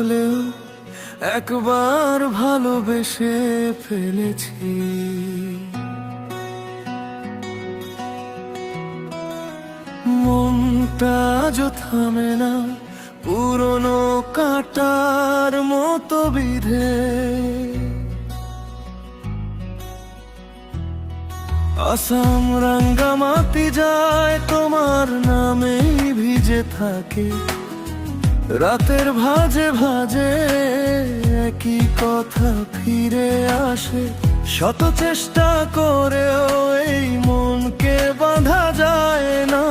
হলেও একবার ভালোবেসে ফেলেছি। মনটা আজ থামে না পুরনো কাটার মতো বিধে। আসাম রাঙ্গামাটি যায় তোমার নামেই ভিজে থাকে। রাতের ভাজে ভাজে একই কথা ফিরে আসে। শত চেষ্টা করেও এই মনকে বাঁধা যায় না।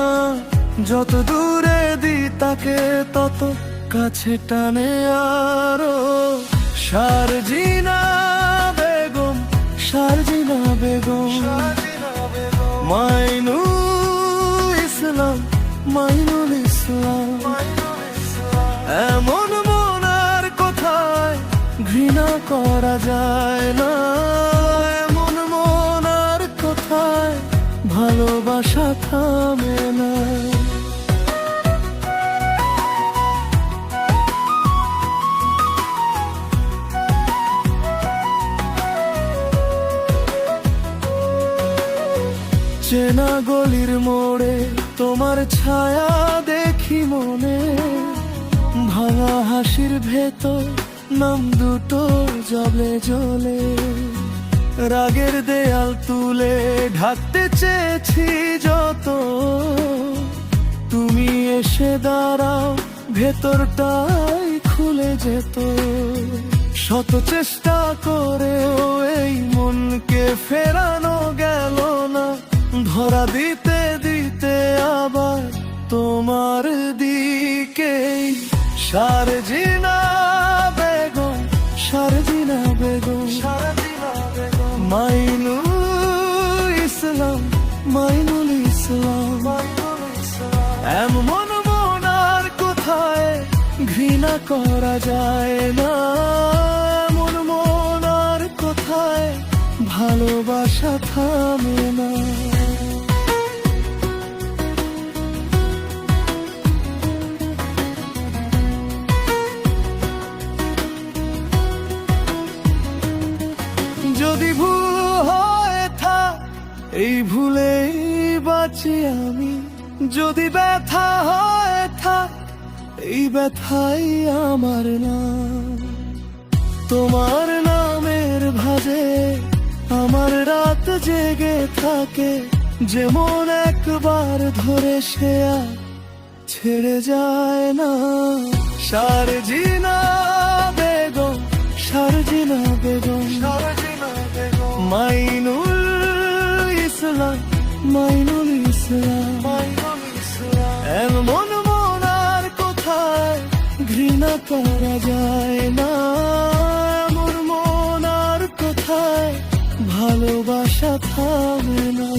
যত দূরে দিই তাকে তত কাছে টানে আরো। শারজিনা বেগম, শারজিনা বেগম, মাইনুল ইসলাম, মাইনুল ইসলাম। এমন মন আর কোথায় ঘৃণা করা যায় না। এমন মন আর কোথায় ভালোবাসা থামে না। চেনা গলির মোড়ে তোমার ছায়া দেখি মনে। ভাঙা হাসির ভেতর নাম দুটো জলে জ্বলে। রাগের দেয়াল তুলে ঢাকতে চেয়েছি যত, তুমি এসে দাঁড়াও ভেতরটাই খুলে যেত। শত চেষ্টা করেও এই মনকে ফেরানো গেল না। ধরা দিতে দিতে আবার তোমার দিকেই। শারজিনা বেগম, শারজিনা বেগম, শারজিনা বেগম, মাইনুল ইসলাম, মাইনুল ইসলাম, মাইনুল ইসলাম। এমন মন আর কোথায় ঘৃণা করা যায় না। এমন মন আর কোথায় ভালোবাসা থামে না। যদি ভুল হয়ে থাক এই ভুলেই বাঁচি আমি। যদি ব্যথা হয়ে থাক এই ব্যথাই আমার না। তোমার নামের ভাজে আমার রাত জেগে থাকে। যেমন একবার ধরে সে আর ছেড়ে যায় না। শারজিনা বেগম, শারজিনা বেগম, শারজিনা বেগম, মাইনুল ইসলাম, মাইনুল ইসলাম, মাইনুল ইসলাম। এমন মন আর কোথায় ঘৃণা করা যায় না। এমন মন আর কোথায় ভালোবাসা থামে না।